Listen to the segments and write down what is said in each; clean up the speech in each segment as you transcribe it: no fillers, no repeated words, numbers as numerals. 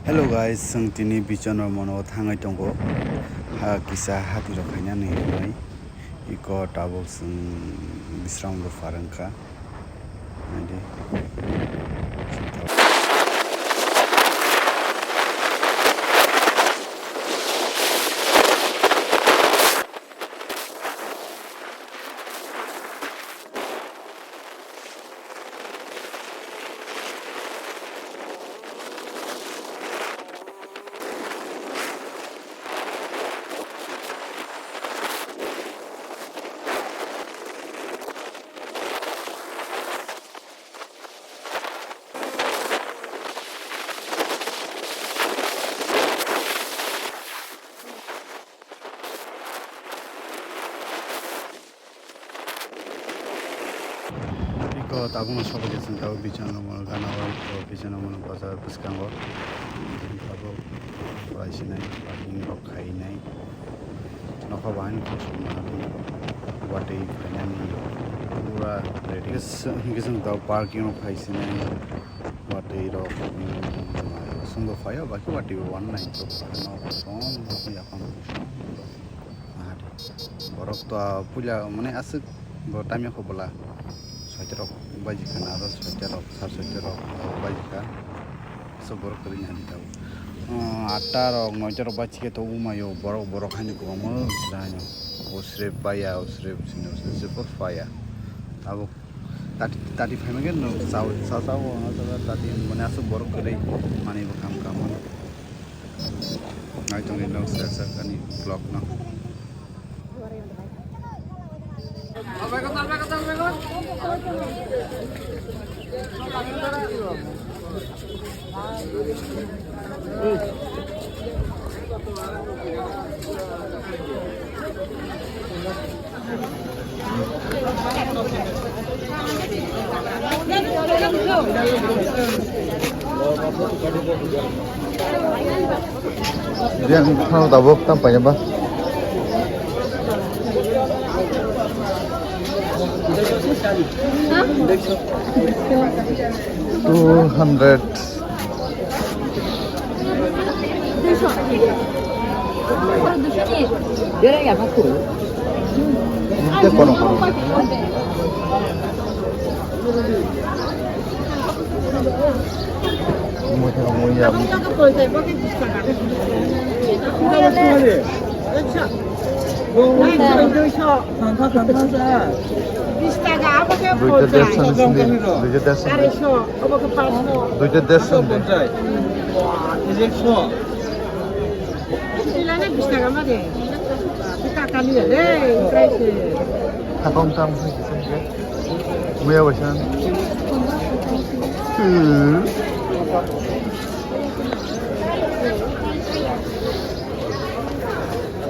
Hello guys, जों tini Bichandra mano thangai tongo. Kisa hati rok hainani hai. Iko tabok जों bisram ro farangka. Nadi. Iko tabung sobo jesun tabu Bichandra mano ganawal Bichandra mano bazar buskango. Tabu price nai, parking rok khai nai. Nokha bahan khosum nari. Watei hainani pura ready. Kisung tabu parking rok khai nai. Watei rok sungguh faya baki watei one nai to no song ya pang. Nari. Borok to puja mane asuk bo time ko bola. Soiterok bajika na aro soiterok sar soiterok bajika sobor kori nyani tahu. Atta rok noiterok bajike to umayo borok hani ko mo danyo. Usre paya usre sino super fire. Abo tadi famegen no saw no tadi mane asu borok kori mani kam. Nai tongi no sa kani vlog no. Dia kalau tabok tampaknya bah. 200. Ini kono.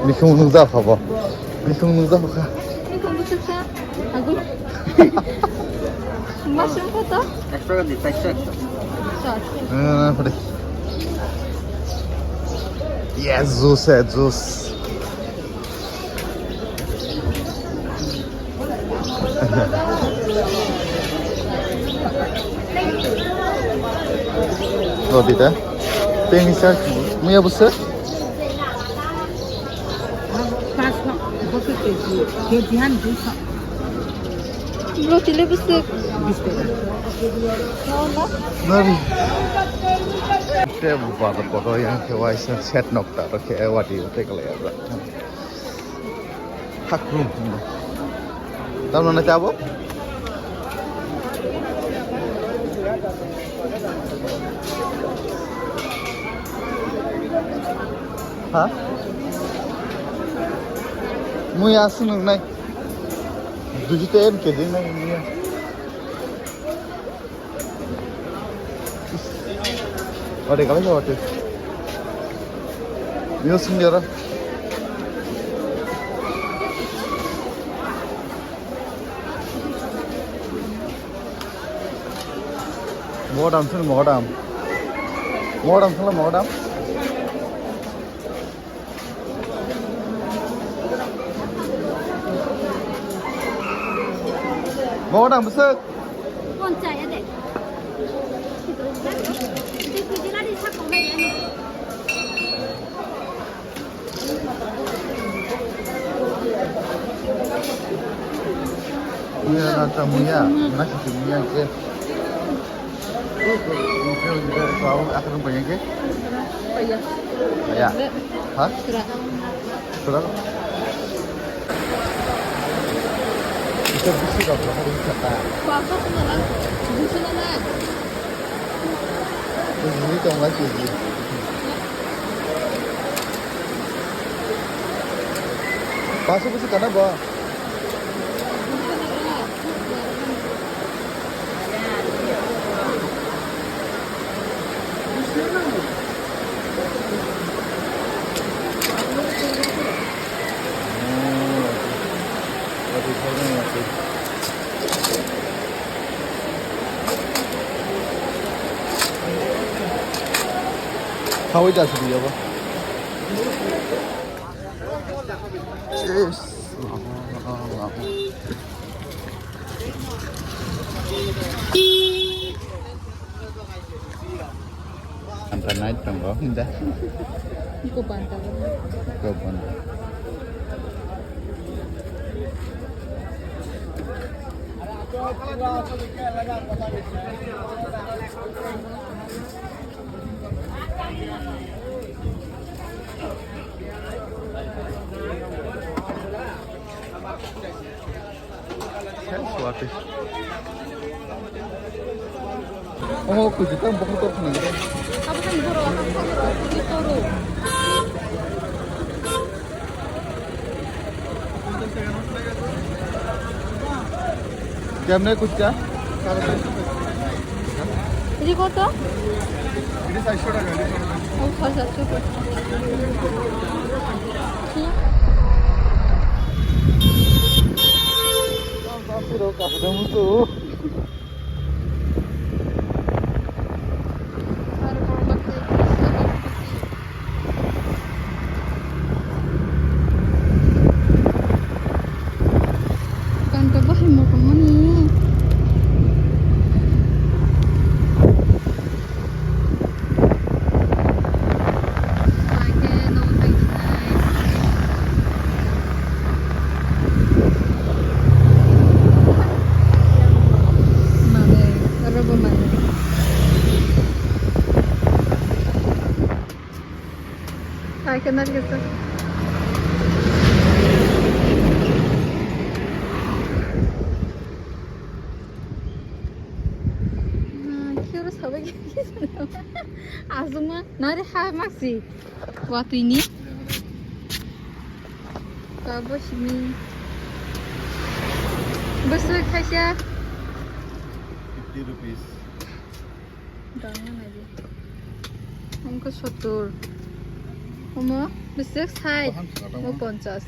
Mikung nungza apa? Mikung nungza apa? Mikung nungza apa? Masuk foto? Extra di texture. Pada. Yesus. Oh, tidak. Pengisah, muya besar. Roti lebih besar. Nari. Saya buat foto yang kewaisan set nokta, pakai wadi utek lewat. Hak room. Tahu mana cabo? Hah? Muya seneng naik. 200 kg naik muya. 어디 가면 어때? 이거 숨겨라. 뭐담 쓰는 뭐담? 뭐담 쓰는 뭐담? 뭐담 무슨? 혼자야 돼. 근데 그지라리 사고 해. muya, nasi tu muya ke. Kau akan banyak ke? Payah. Ya. Hah? Sudah. Sudah. Kita bisa tak berapa kata? Apa tu nak? Bisa nak? Ini tu enggak sih. Pasal bisa kena bah. Kau itu asal dia apa? Cheers. Antar naik tangga, indah. Ikut bantal. Kapan? Suatu. Oh, kujutan bukan tu ni. Apa kan guru? Apa guru? Guru. Jamnya kucah. Ini kota? Ini saya sudah kali. Oh, saya cukup. Tapi lo kau dah mutu. Kan kau mau kemana? Kenal gitu. Kira sahaja gitu. Azuma, nari hai maksi. Waktu ini, kabo sini. Besok kasih. 50 rupees. Jangan aja. Angkat 70. Oma, besok saya mau 50.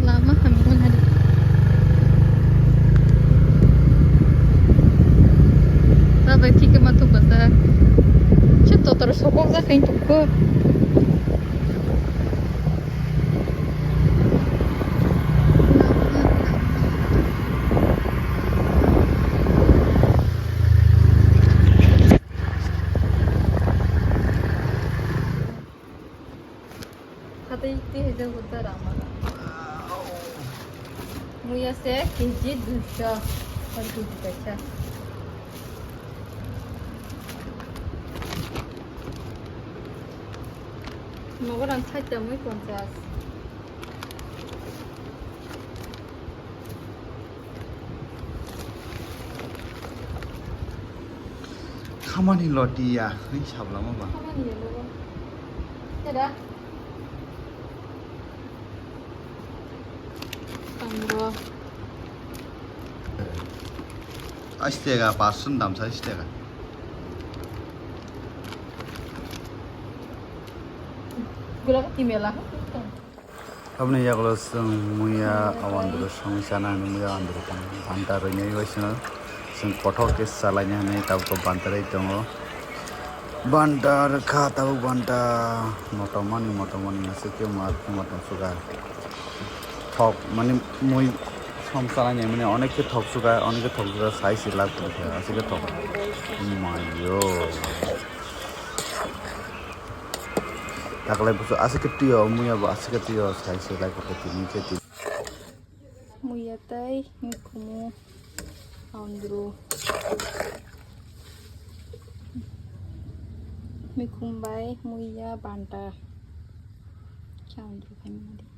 Lama hamil hari. Tapi tiga matu bazar. Cepat terus sokong za kain tuku. Kata itu hanya hotel ramah. Muya se kiji 200 और कुछ पैसा 먹으랑 살때 muy 50. Kamu ni loti ya, ni siapa lama bang? 가만히 열어봐. 해라. 안 들어와. Asyik pasun dalam saya asyik. Gula timela. Abang ya kalau semuanya awan dulu, sana semuanya awan dulu kan. Bantar ini wajibnya, kotor kes salahnya nih tahu kau bantar itu mo. Bantar kah tahu bantar, motoman masih ke mat suka. Top, mani mui সমস্যা নাই মানে অনেকে ঠকচুকা চাইছে লাভ করে আজকে ঠক মাইও তাকলে বুঝো আজকে টিও মুইয়া আজকে টিও চাইছে লাভ করে তিনি যেতে muya tay mikumu andro mikumbai muya banta andro kami